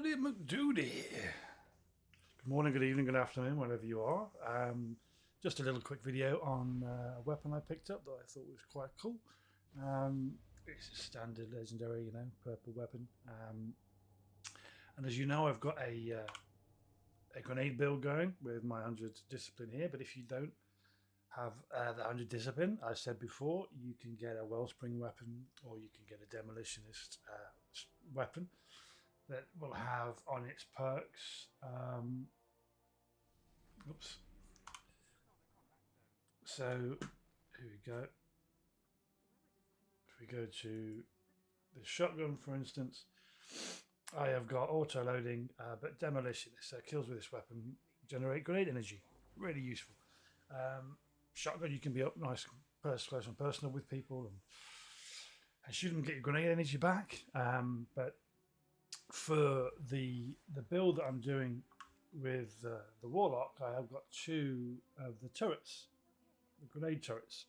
Howdy McDoody. Good morning, good evening, good afternoon, wherever you are. Just a little quick video on a weapon I picked up that I thought was quite cool. It's a standard legendary, purple weapon. And as you know, I've got a grenade build going with my 100 discipline here. But if you don't have the 100 discipline, I said before, you can get a wellspring weapon or you can get a demolitionist weapon that will have on its perks. Oops. So here we go. If we go to the shotgun, for instance, I have got auto loading, but demolitionist. So kills with this weapon generate grenade energy. Really useful. Shotgun, you can be up nice, close and personal with people and shoot them, get your grenade energy back. But for the build that I'm doing with the Warlock, I have got two of the turrets, the grenade turrets.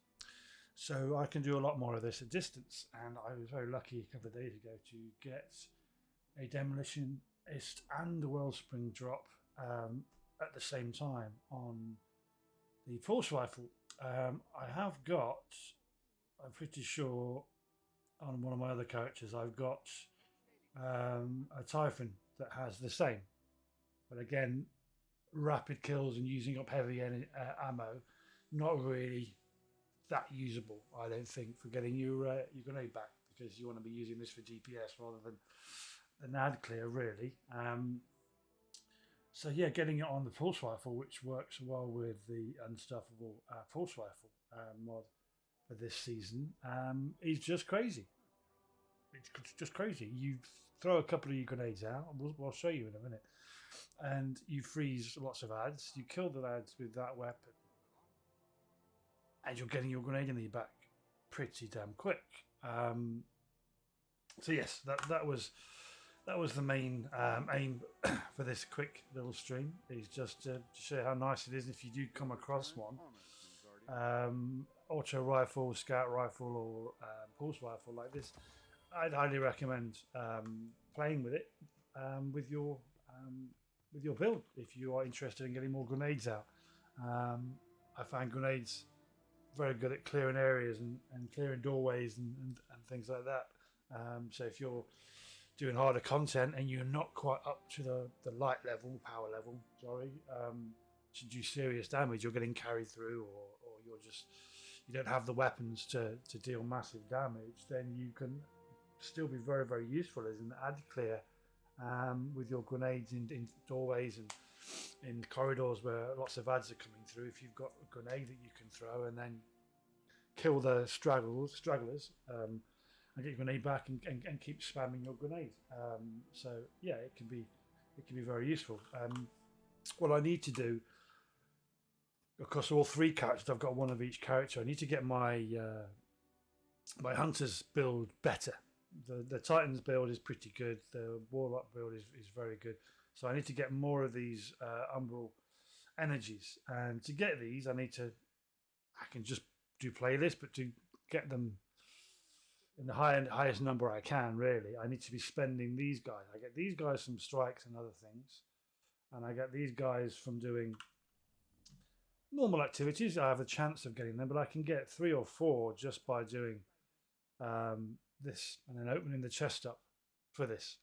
So I can do a lot more of this at distance. And I was very lucky a couple of days ago to get a demolitionist and a wellspring drop at the same time on the pulse rifle. I have got, I'm pretty sure, on one of my other characters, I've got a Typhon that has the same, but again, rapid kills and using up heavy ammo, not really that usable, I don't think, for getting your grenade back, because you want to be using this for DPS rather than ad clear, really. So yeah, getting it on the pulse rifle, which works well with the unstuffable pulse rifle mod for this season, is just crazy. It's just crazy. You throw a couple of your grenades out, we'll show you in a minute, and you freeze lots of ads. You kill the ads with that weapon, and you're getting your grenade in the back pretty damn quick. So yes, that was the main aim for this quick little stream, is just to show how nice it is if you do come across one. Auto rifle, scout rifle, or pulse rifle like this. I'd highly recommend playing with it with your build if you are interested in getting more grenades out. I find grenades very good at clearing areas and clearing doorways and things like that. So if you're doing harder content and you're not quite up to the light level, power level, to do serious damage, you're getting carried through, or you don't have the weapons to deal massive damage, then you can still be very, very useful as an ad clear with your grenades in doorways and in corridors where lots of ads are coming through. If you've got a grenade that you can throw and then kill the stragglers and get your grenade back and keep spamming your grenade. So yeah, it can be very useful. What I need to do across all three characters, I've got one of each character. I need to get my my hunters build better. The Titans build is pretty good. The Warlock build is very good. So I need to get more of these Umbral energies. And to get these, I can just do playlists, but to get them in the highest number I can, really, I need to be spending these guys. I get these guys from strikes and other things. And I get these guys from doing normal activities. I have the chance of getting them, but I can get 3 or 4 just by doing this and then opening the chest up for this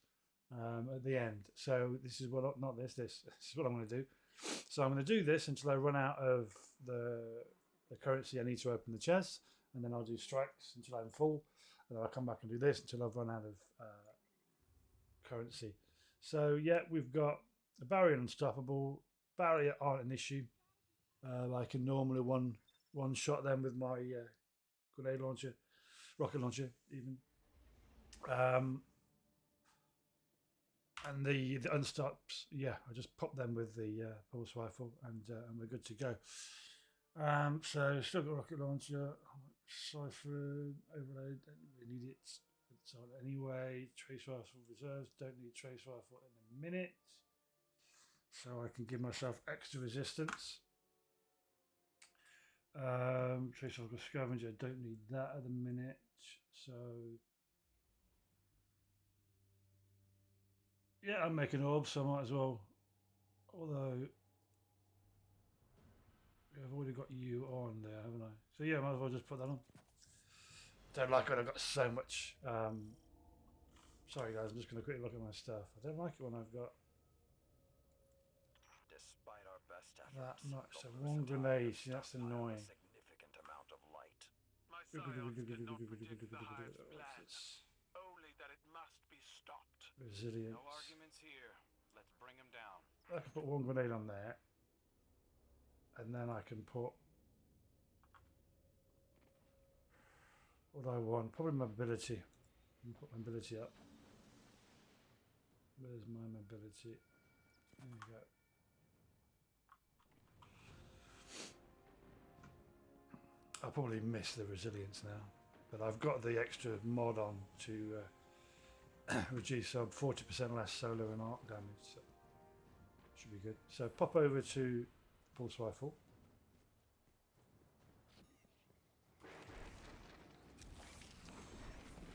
at the end. So this is this is what I'm going to do. So I'm going to do this until I run out of the currency I need to open the chest, and then I'll do strikes until I'm full, and then I'll come back and do this until I've run out of currency. So yeah, we've got a barrier and unstoppable. Barrier aren't an issue. I can normally one shot them with my grenade launcher, rocket launcher even. And the unstops, yeah, I just pop them with the pulse rifle and we're good to go. So still got rocket launcher, Cypher, overload, don't really need it. It's on anyway. Trace rifle reserves, don't need trace rifle in a minute. So I can give myself extra resistance. Trace rifle scavenger, don't need that at the minute. So Yeah, I'm making orbs, so I might as well. Although I've already got you on there, haven't I? So yeah, might as well just put that on. Don't like when I've got so much. Sorry guys, I'm just going to quickly look at my stuff. I don't like it when I've got Despite our best that efforts, much. So the one Lusitania grenade, see, that's stockpiled a annoying. significant amount of light. My scions cannot predict the hive's plans, only that it must be stopped. Resilience. No arguments here. Let's bring him down. I can put one grenade on there, and then I can put what I want. Probably mobility. Put mobility up. Where's my mobility? There you go. I'll probably miss the resilience now, but I've got the extra mod on to reduce 40% less solar and arc damage, so should be good. So pop over to pulse rifle.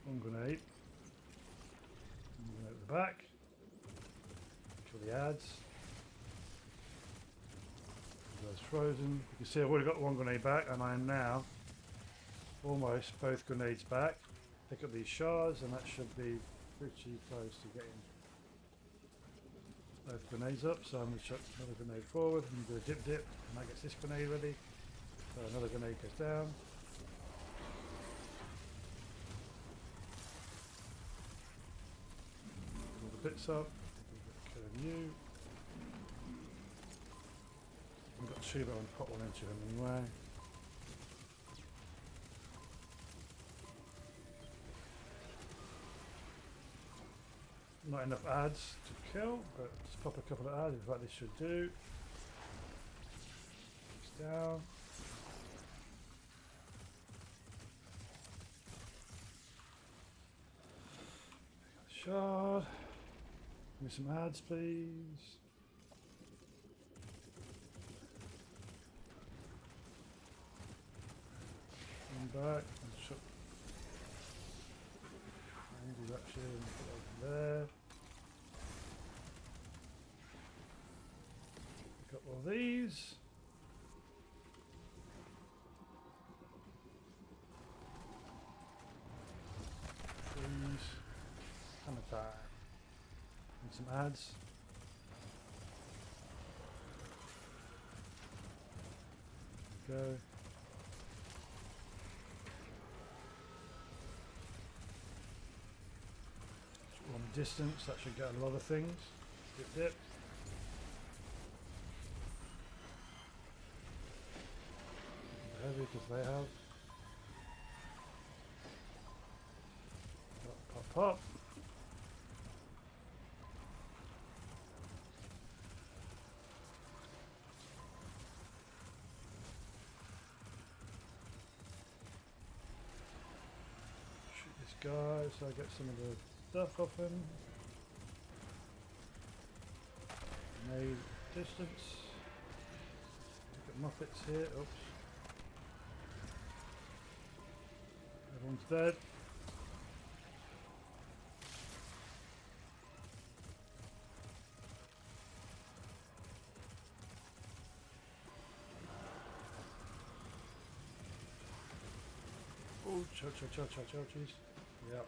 One grenade. One grenade at the back. Kill the ads. Those frozen. You can see I've already got one grenade back, and I am now almost both grenades back. Pick up these shards, and that should be pretty close to getting both grenades up. So I'm going to chuck another grenade forward and do a dip, and that gets this grenade ready. So another grenade goes down. All the bits up. Killing you. I've got two, but I'm going to put one into them anyway. Not enough ads to kill, but let's pop a couple of ads. In fact, this should do. It's down. Shard. Give me some ads, please. Back and shut. Do that shit and put it over there. Pick up all these. These. Hammer time. And some ads. There we go. On distance, that should get a lot of things. Dip, dip. Heavy because they have. Pop, pop, pop. Shoot this guy so I get some of the stuff off him. Made distance. Got Muppets here. Oops. Everyone's dead. Oh, jeez. Yep.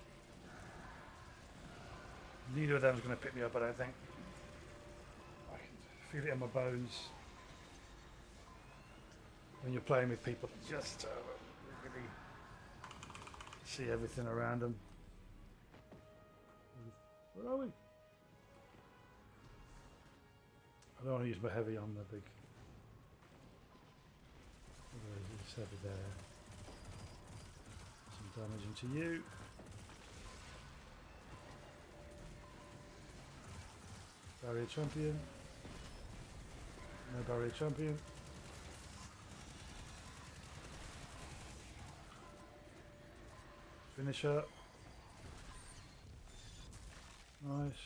Neither of them is going to pick me up, I don't think. I can feel it in my bones. When you're playing with people, just really see everything around them. Where are we? I don't want to use my heavy on the big. There's heavy there. Some damage into you. Barrier champion. No barrier champion. Finisher. Nice.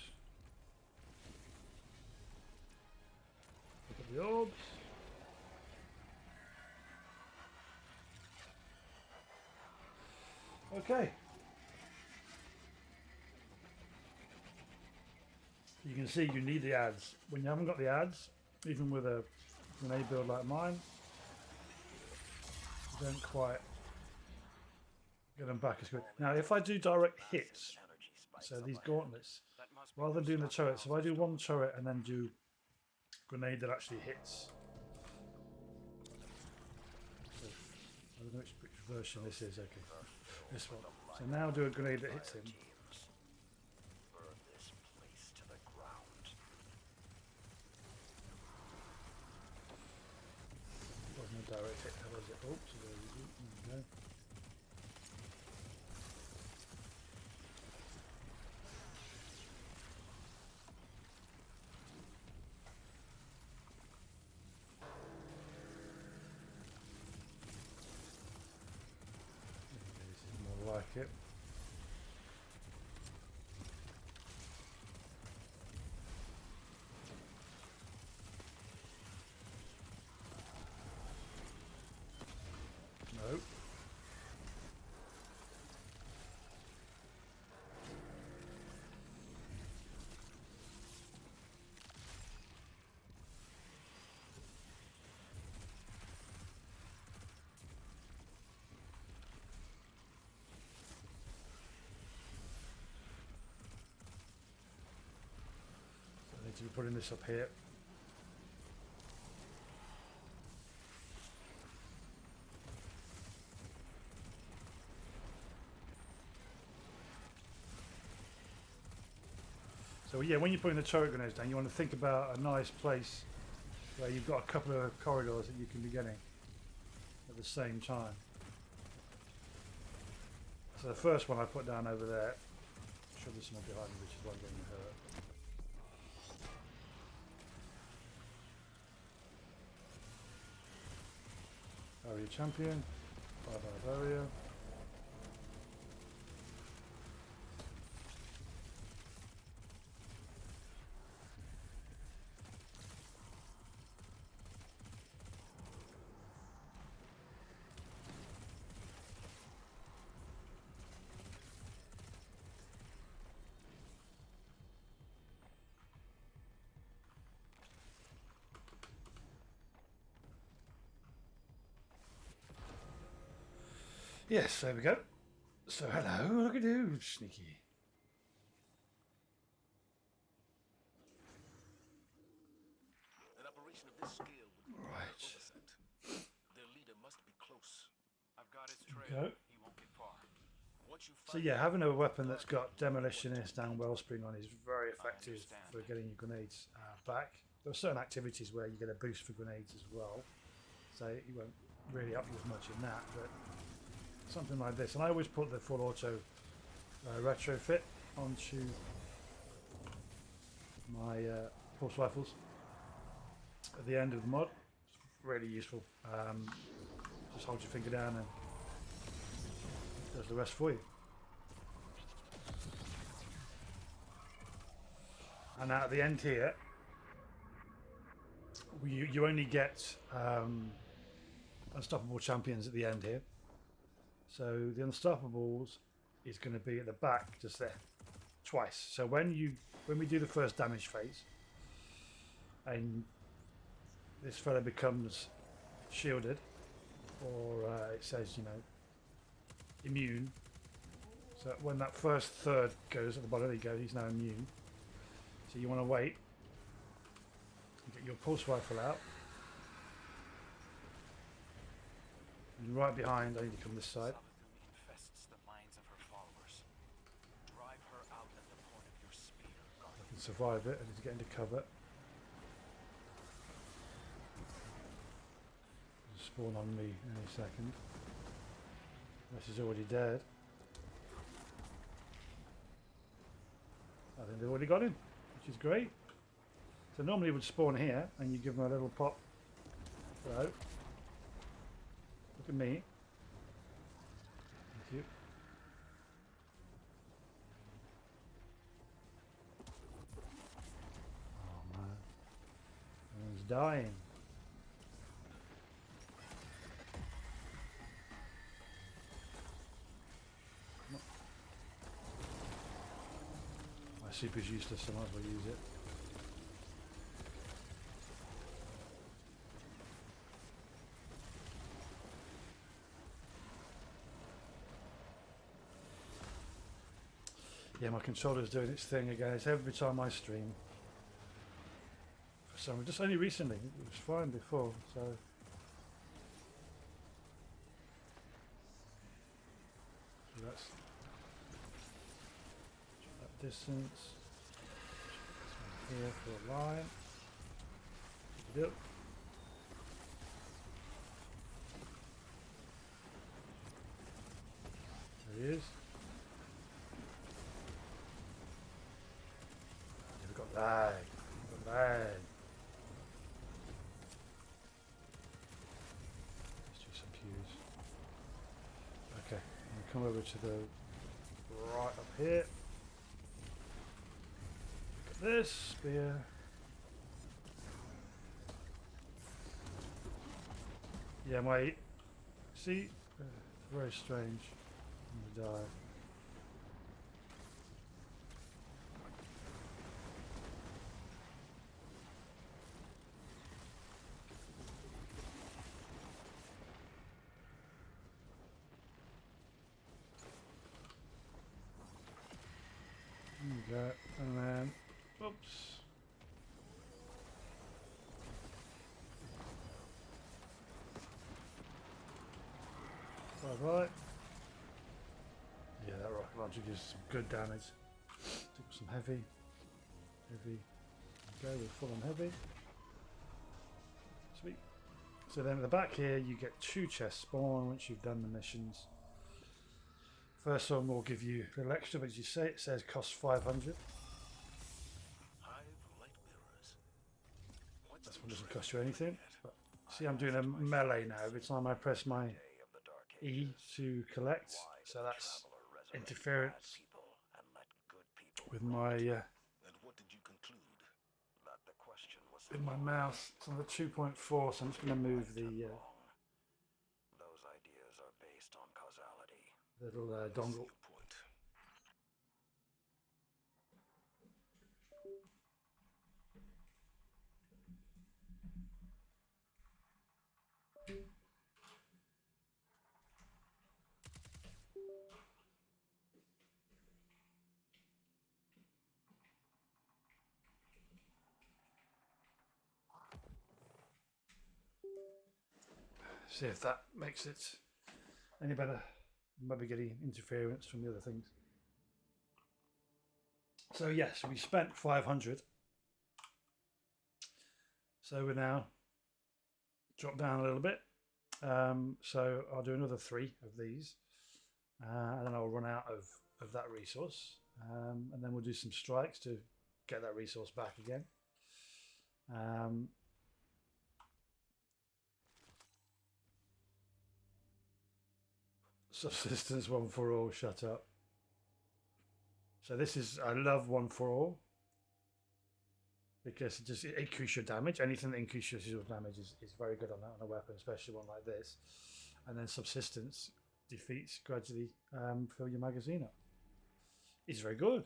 Look at the orbs. Okay. can see you need the ads. When you haven't got the ads, even with a grenade build like mine, you don't quite get them back as good. Now, if I do direct hits, Energy spikes so up these ahead. gauntlets, That must be rather than good doing the stuff. turret, so if I do one turret and then do grenade that actually hits. So, I don't know which version this is. Okay, this one. So now do a grenade that hits him. Teams, burn this place to the ground. Wasn't a direct hit, was it? Oh, so there we go. This is more like it. No. I need to be putting this up here. So yeah, when you're putting the turret grenades down, you want to think about a nice place where you've got a couple of corridors that you can be getting at the same time. So the first one I put down over there. I'm sure there's someone behind me, which is why I'm getting hurt. Barrier champion, 5-hour barrier. Yes, there we go. So hello, look at you, sneaky. An operation of this scale would require Right. oversight. Their leader must be close. I've got his trail. Go. He won't get far. Once you So find yeah, him, having a weapon that's got demolitionist and wellspring on is very effective understand. for getting your grenades back. There are certain activities where you get a boost for grenades as well, so you won't really up you as much in that, but something like this. And I always put the full auto retrofit onto my pulse rifles at the end of the mod. It's really useful. Just hold your finger down and it does the rest for you. And at the end here, you only get unstoppable champions at the end here. So the unstoppables is going to be at the back, just there, twice. So when we do the first damage phase, and this fella becomes shielded, or it says immune. So when that first third goes at the bottom, there you go. He's now immune. So you want to wait. Get your pulse rifle out. And right behind, I need to come this side. Savathun infests the minds of her followers. Drive her out at the point of your spear, I Guardian. can survive it. I need to get into cover. Spawn on me any second. Unless he's already dead. I think they've already got him, which is great. So normally it would spawn here, and you give them a little pop. Hello. Look at me. Thank you. Oh man. Everyone's dying. My super's useless, so I might as well use it. Yeah, my controller's doing its thing again. It's every time I stream. For some reason, just only recently. It was fine before, so. So that's that distance. This one here for a line. Yep. There he is. We've got lag. We've got lag. Let's do some cues. Okay, I'm come over to the right up here. Look at this spear. Yeah, my see, it's very strange. I'm gonna die. There we go, and then, oops. Right. Yeah, that rocket launcher gives some good damage. Took some heavy. Go with full on heavy. Sweet. So then at the back here, you get 2 chests spawn once you've done the missions. First one will give you a little extra, but as you say, it says costs 500. Hive light mirrors. What's This the one doesn't trick cost you anything. yet? But see, I'm doing a melee now. Every time I press my Day of the Dark E Ages. to collect, Why so did that's Traveler resurrect interference bad people and let good people with rot? my And what did you conclude? That the question was with my wrong. mouse. It's on the 2.4, so I'm just going to move Right the and wrong. Those ideas are based on causality. little I see dongle. your point. See if that makes it any better. Maybe getting interference from the other things. So yes, we spent 500. So we're now drop down a little bit. So I'll do another 3 of these, and then I'll run out of that resource, and then we'll do some strikes to get that resource back again. Subsistence 1 for all. Shut up. So this is, I love 1 for all because it just increases your damage. Anything that increases your damage is very good on a weapon, especially one like this. And then subsistence defeats gradually fill your magazine up. It's very good.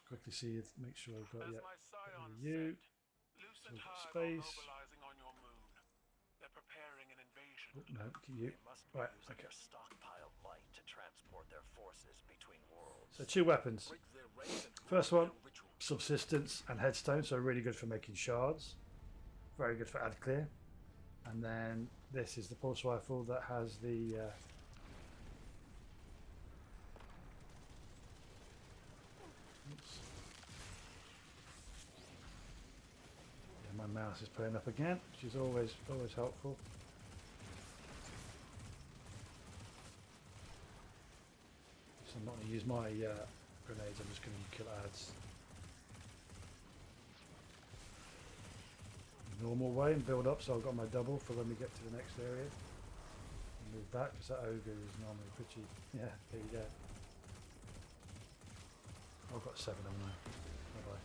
Quickly see it. Make sure I've got As yeah. my scion You. said, Lucent we've got Hive are space. mobilizing on your moon. They're preparing an invasion. Oh, no, you. They must be Right. using Okay. their stockpiled light to transport their forces between worlds. So 2 weapons. Break their ranks and First corrupt one, their rituals. subsistence and headstone, so really good for making shards. Very good for ad clear. And then this is the pulse rifle that has the oops. Yeah, my mouse is playing up again, which is always helpful. So I'm not going to use my grenades, I'm just going to kill ads. Normal way and build up, so I've got my double for when we get to the next area. Move back because that ogre is normally pretty. Yeah, there you go. I've got 7 of them now. Bye bye.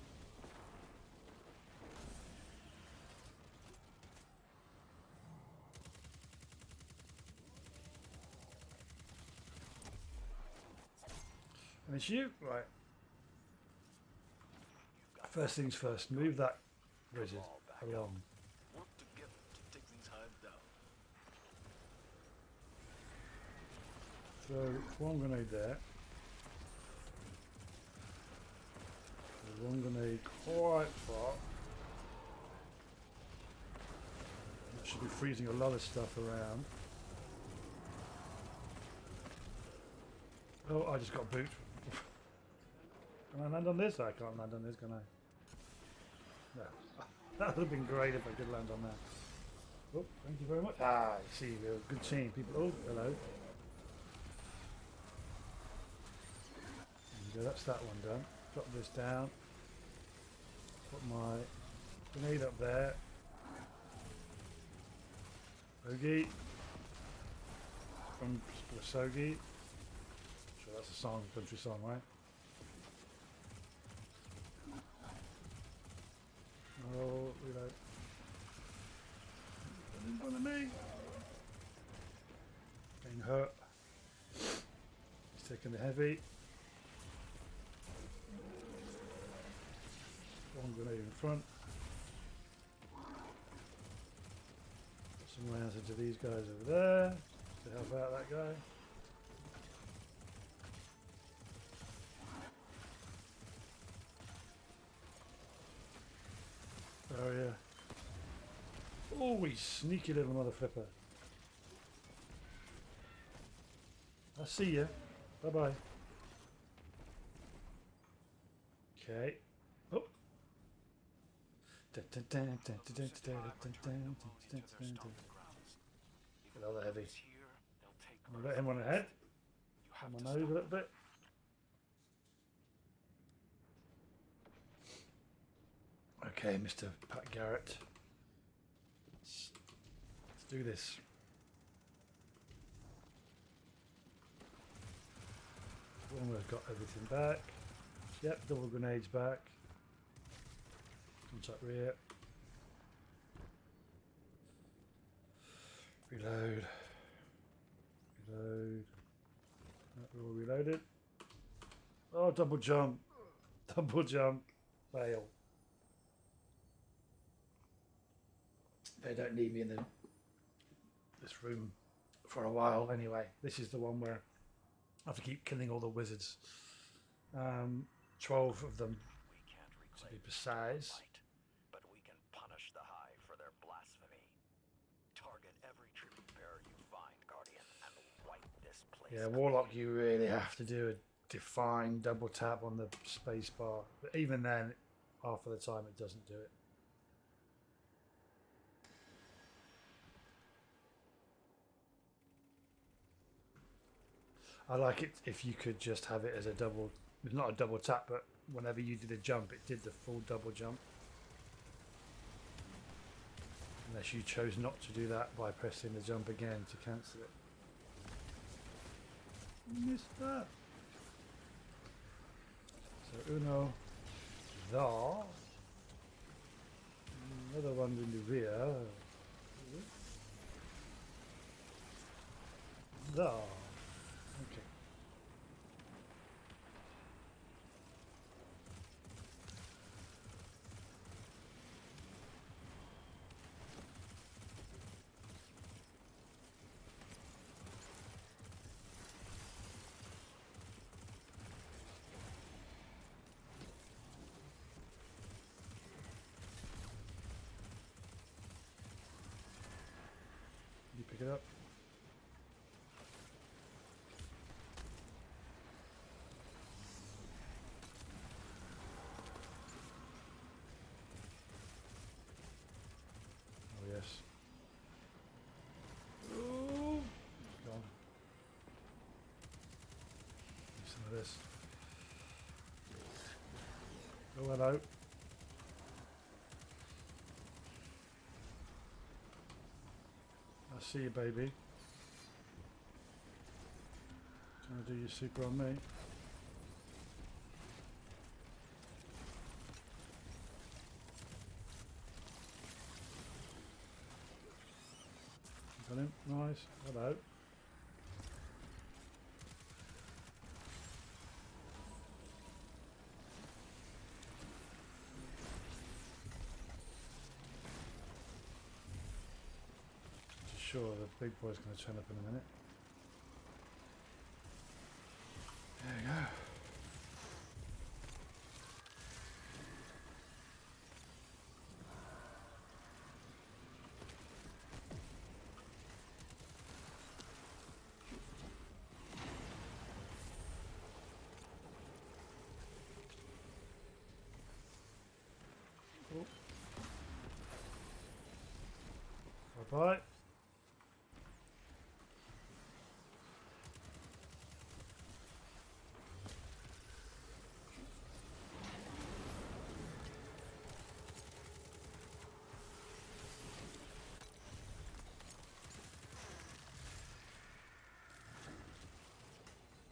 And it's you, right? First things first, move that wizard along. Work together to take these hives down. Throw 1 grenade there. One grenade quite far. That should be freezing a lot of stuff around. Oh, I just got boot. Can I land on this? I can't land on this, can I? No. That would have been great if I could land on that. Oh, thank you very much. Ah, I see, we're good seeing people. Oh, hello. There you go, that's that one done. Drop this down. Put my grenade up there. Bogey. From Sogi. Sure, that's a song, country song, right? Oh, reload. In front of me. Getting hurt. He's taking the heavy. One grenade in front. Put some rounds into these guys over there to help out that guy. Oh yeah. Oh, we sneaky little mother flipper. I'll see you. Bye bye. Okay. Oh. Another heavy. Here, they'll take I'm gonna let him on ahead. You have Come to on over a little bit. Okay, Mr. Pat Garrett. Let's do this. Almost got everything back. Yep, double grenades back. Contact rear. Reload. Reload. We're all reloaded. Oh, double jump. Double jump. Fail. They don't need me in this room for a while anyway. This is the one where I have to keep killing all the wizards. 12 of them We can't to be reclaim precise. light, but we can punish the Hive for their blasphemy. Target every tribute bearer you find, Guardian, and wipe this place. Yeah, Warlock, you really have to do a define double tap on the space bar. But even then, half of the time it doesn't do it. I like it if you could just have it as a double, not a double tap, but whenever you did a jump, it did the full double jump. Unless you chose not to do that by pressing the jump again to cancel it. Missed that. So uno, the. Another one in the rear. The. Okay. You pick it up. Oh yes. Oh, it's gone. Some of this. Oh hello. I see you, baby. Trying to do your super on me. Got him. Nice. Hello. Just sure the big boy's going to turn up in a minute. There you go. Bye.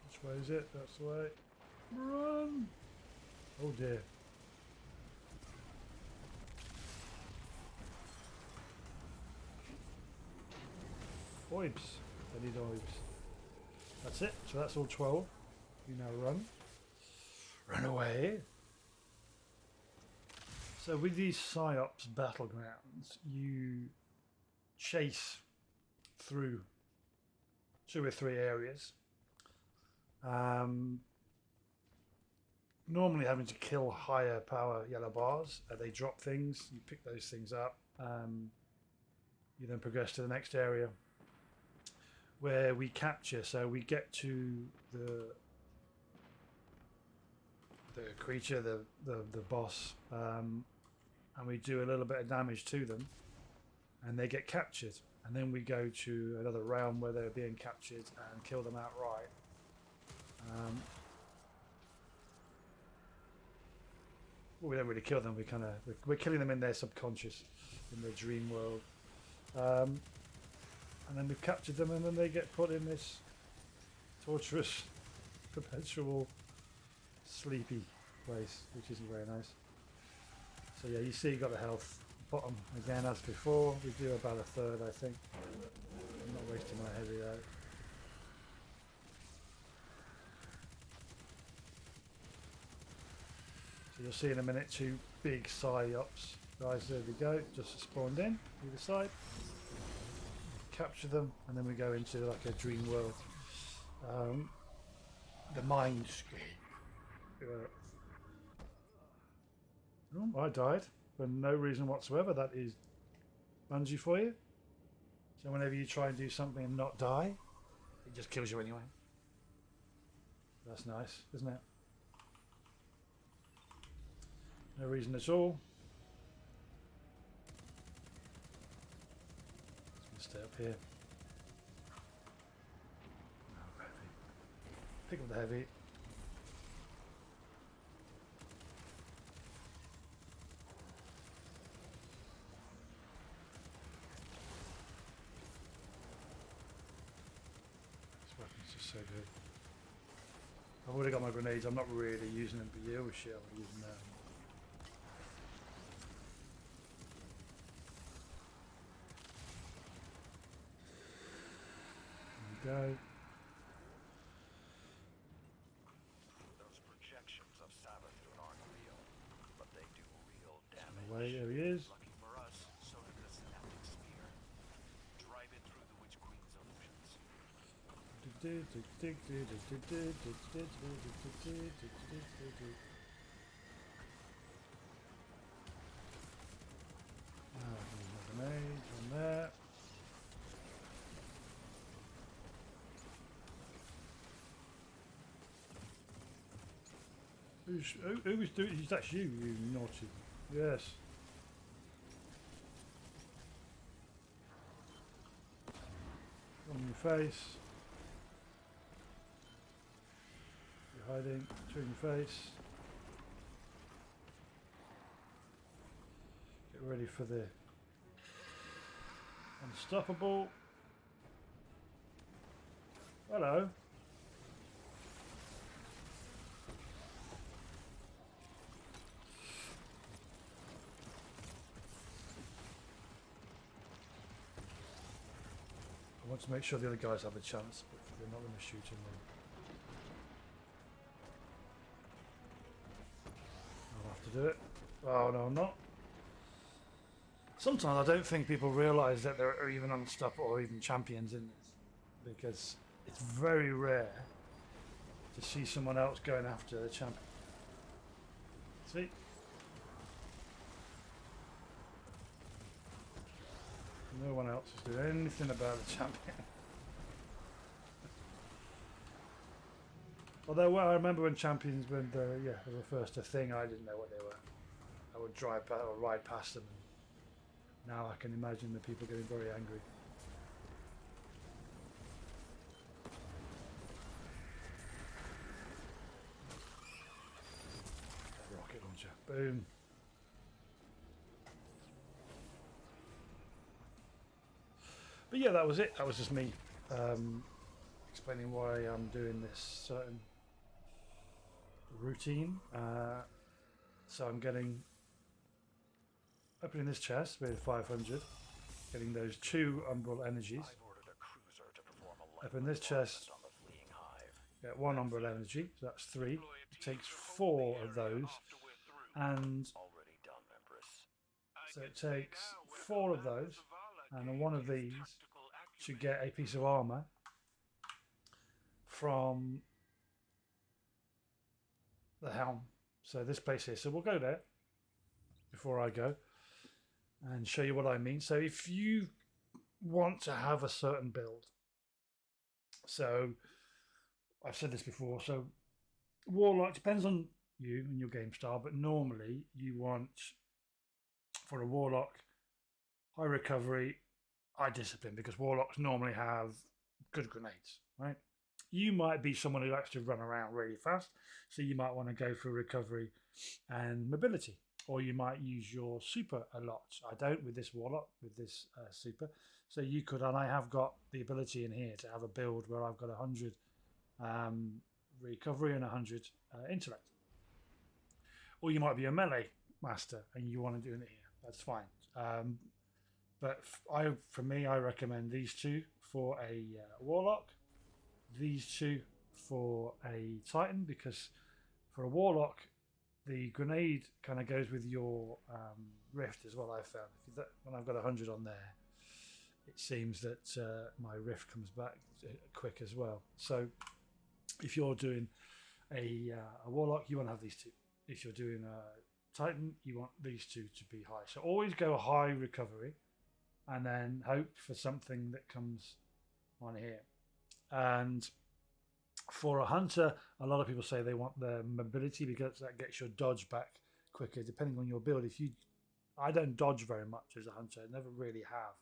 Which way is it? That's the way. Run! Oh dear. Oibs. I need oibs. That's it. So that's all 12. You now run. Run away. So with these PsyOps battlegrounds, you chase through 2 or 3 areas. Normally having to kill higher power yellow bars. They drop things. You pick those things up. You then progress to the next area where we capture. So we get to the creature, the boss, and we do a little bit of damage to them, and they get captured. And then we go to another realm where they're being captured and kill them outright. Well, we don't really kill them. We're killing them in their subconscious, in their dream world. And then we've captured them, and then they get put in this torturous, perpetual, sleepy place, which isn't very nice. So yeah, you see you got the health bottom again as before. We do about a third, I think. I'm not wasting my heavy out. So you'll see in a minute 2 big PsyOps guys. There we go, just spawned in either side. Capture them, and then we go into like a dream world. The mind scape. Oh, I died for no reason whatsoever. That is Bungie for you. So whenever you try and do something and not die, it just kills you anyway. That's nice, isn't it? No reason at all. Stay up here. Oh, heavy. Pick up the heavy. This weapon's just so good. I've already got my grenades. I'm not really using them, but yeah, oh shit, I'm using them. Go. Those projections of Sabathun aren't real, but they do real damage. Away, there he is. Lucky for us, so did the synaptic sphere. Drive it through the Witch Queen's illusions. Grenade on there. Who was doing? That's you, you naughty. Yes. On your face. You're hiding. Two in your face. Get ready for the unstoppable. Hello. I want to make sure the other guys have a chance, but they're not going to shoot him. I'll have to do it. Oh no, I'm not. Sometimes I don't think people realise that there are even unstoppable or even champions in this, because it's very rare to see someone else going after the champion. See? No one else is doing anything about the champion. Although, well, I remember when champions, when they were first a thing, I didn't know what they were. I would drive or ride past them and Now I can imagine the people getting very angry. Rocket launcher. Boom. But yeah, that was it. That was just me explaining why I'm doing this certain routine. So I'm opening this chest with 500, getting those 2 Umbral energies. I've ordered a cruiser to perform a Open this chest, on the fleeing hive. get 1 Umbral energy, so that's 3. Deploy a It team takes to 4 hold of the area those, after we're through. and Already done, Empress. I so can it see takes now where 4 of Commander those, Zavala and gained one of his these tactical to acumen. get a piece of armor from the helm. So this place here. So we'll go there before I go and show you what I mean. So if you want to have a certain build, so I've said this before, so Warlock depends on you and your game style, but normally you want, for a Warlock, high recovery, high discipline, because Warlocks normally have good grenades, right? You might be someone who likes to run around really fast, so you might want to go for recovery and mobility, or you might use your super a lot. I don't with this Warlock, with this super. So you could, and I have got the ability in here to have a build where I've got 100 recovery and 100 intellect. Or you might be a melee master and you want to do it here. That's fine. But for me, I recommend these 2 for a Warlock, these 2 for a Titan, because for a Warlock, the grenade kind of goes with your rift as well. I found when I've got 100 on there, it seems that my rift comes back quick as well. So if you're doing a Warlock, you want to have these 2. If you're doing a Titan, you want these 2 to be high. So always go high recovery and then hope for something that comes on here. And for a hunter, a lot of people say they want the mobility because that gets your dodge back quicker, depending on your build. I don't dodge very much as a hunter. I never really have.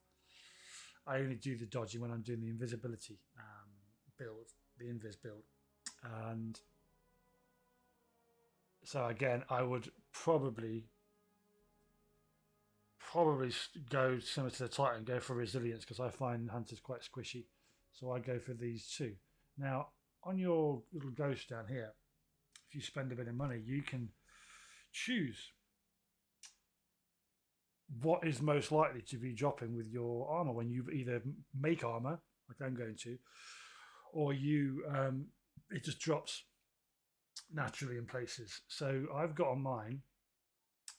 I only do the dodging when I'm doing the invisibility build, the invis build. And so again, I would probably go similar to the Titan, go for resilience, because I find hunters quite squishy. So I go for these 2. Now, on your little ghost down here, if you spend a bit of money, you can choose what is most likely to be dropping with your armor when you either make armor, like I'm going to, or you it just drops naturally in places. So I've got on mine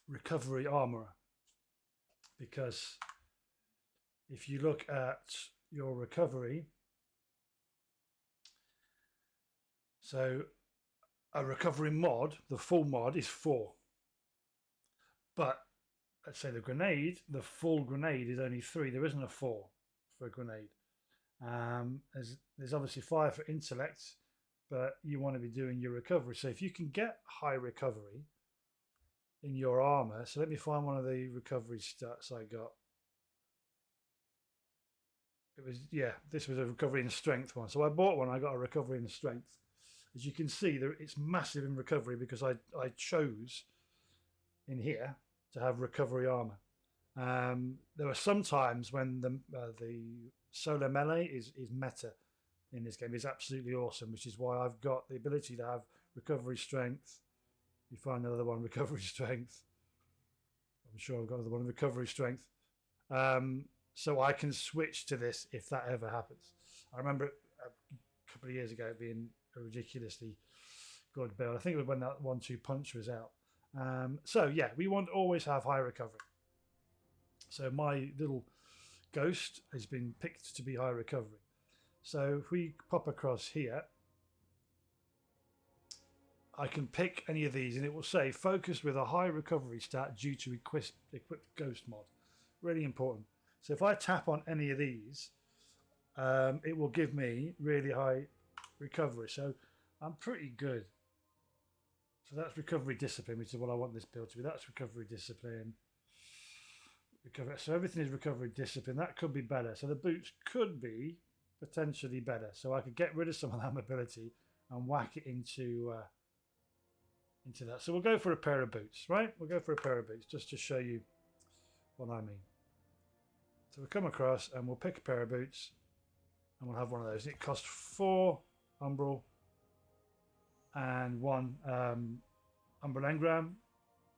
recovery armor, because if you look at your recovery, so a recovery mod, the full mod is 4, but let's say the full grenade is only 3. There isn't a 4 for a grenade. There's obviously 5 for intellect, but you want to be doing your recovery. So if you can get high recovery in your armor, so let me find one of the recovery stats I got. It was, this was a recovery in strength one. So I bought one, I got a recovery in strength. As you can see, it's massive in recovery because I chose in here to have recovery armor. There are some times when the solo melee is meta in this game. It's absolutely awesome, which is why I've got the ability to have recovery strength. You find another one, recovery strength. I'm sure I've got another one, recovery strength. So I can switch to this if that ever happens. I remember a couple of years ago it being a ridiculously good build. I think it was when that 1-2 punch was out. So yeah, we want to always have high recovery. So my little ghost has been picked to be high recovery. So if we pop across here, I can pick any of these and it will say focus with a high recovery stat due to equipped ghost mod. Really important. So if I tap on any of these, it will give me really high recovery. So I'm pretty good. So that's recovery discipline, which is what I want this build to be. That's recovery discipline. Recover. So everything is recovery discipline. That could be better. So the boots could be potentially better. So I could get rid of some of that mobility and whack it into that. So we'll go for a pair of boots, right? We'll go for a pair of boots just to show you what I mean. So we'll come across and we'll pick a pair of boots and we'll have one of those. It costs 4 umbral and 1 umbral engram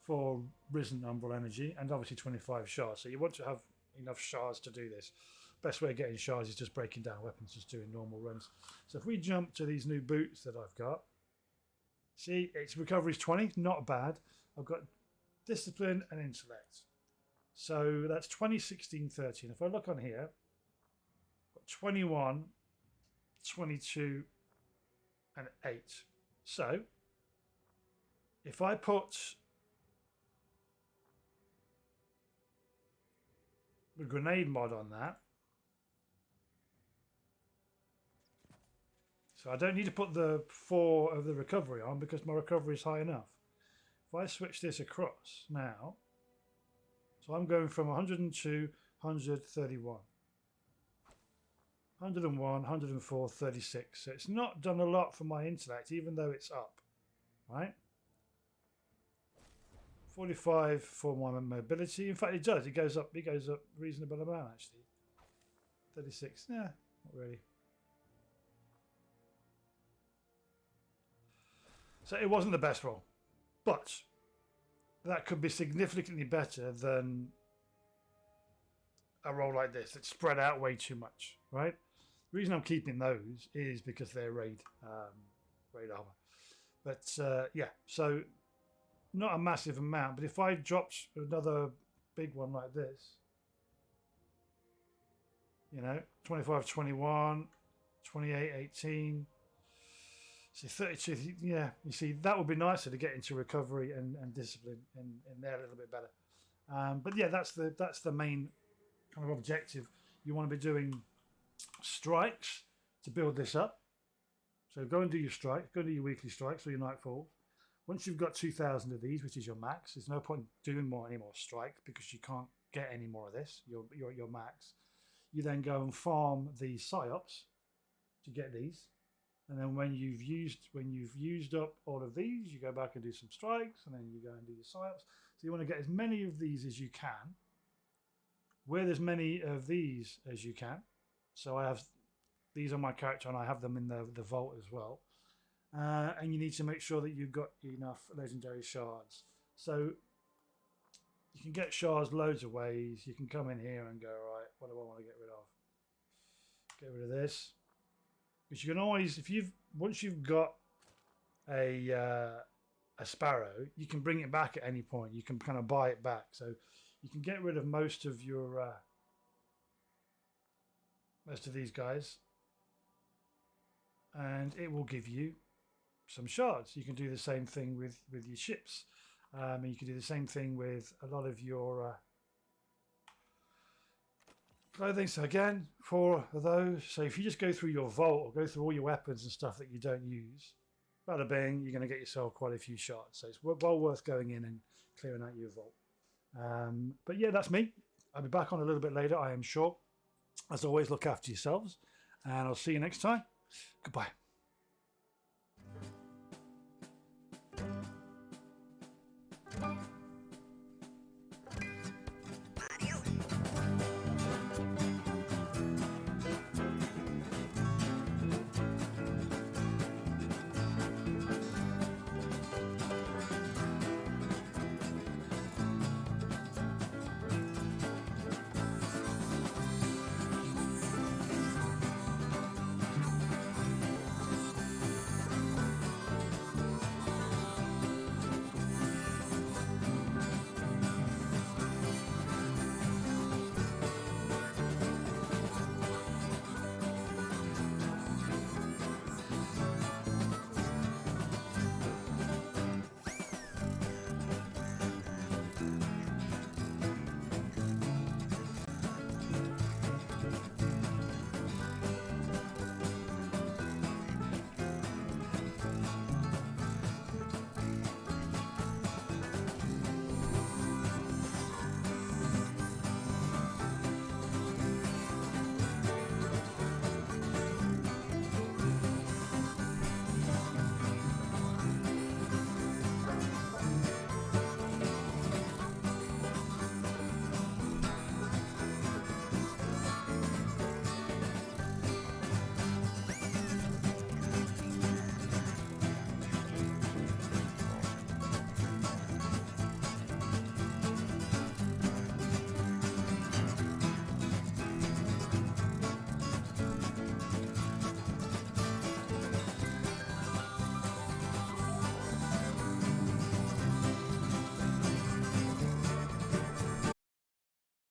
for risen umbral energy, and obviously 25 shards. So you want to have enough shards to do this. Best way of getting shards is just breaking down weapons, just doing normal runs. So if we jump to these new boots that I've got, see, its recovery is 20, not bad. I've got discipline and intellect. So that's 20, 16, 13. If I look on here, I've got 21, 22, and 8. So if I put the grenade mod on that, so I don't need to put the 4 of the recovery on because my recovery is high enough. If I switch this across now, so I'm going from 102, 131, 101, 104, 36. So it's not done a lot for my intellect, even though it's up, right? 45 for my mobility. In fact, it does. It goes up reasonable amount, actually. 36. Yeah, not really. So it wasn't the best roll. But that could be significantly better than a roll like this. It's spread out way too much, right? The reason I'm keeping those is because they're raid armor. But yeah, so not a massive amount, but if I dropped another big one like this, you know, 25, 21, 28, 18, see 32, yeah, you see, that would be nicer to get into recovery and discipline in there a little bit better. But yeah, that's the main kind of objective. You want to be doing strikes to build this up. So go and do your strikes, go and do your weekly strikes or your nightfalls. Once you've got 2,000 of these, which is your max, there's no point doing any more strikes because you can't get any more of this. Your max. You then go and farm the psyops to get these, and then when you've used up all of these, you go back and do some strikes, and then you go and do your psyops. So you want to get as many of these as you can, with as many of these as you can. So I have these on my character, and I have them in the vault as well. And you need to make sure that you've got enough legendary shards. So you can get shards loads of ways. You can come in here and go, right, what do I want to get rid of? Get rid of this. Because you can always, once you've got a sparrow, you can bring it back at any point. You can kind of buy it back. So you can get rid of most of your most of these guys, and it will give you some shards. You can do the same thing with your ships, and you can do the same thing with a lot of your clothing. So again, 4 of those. So if you just go through your vault or go through all your weapons and stuff that you don't use, bada bing, you're going to get yourself quite a few shards. So it's well worth going in and clearing out your vault. But yeah, that's me. I'll be back on a little bit later, I am sure. As always, look after yourselves, and I'll see you next time. Goodbye.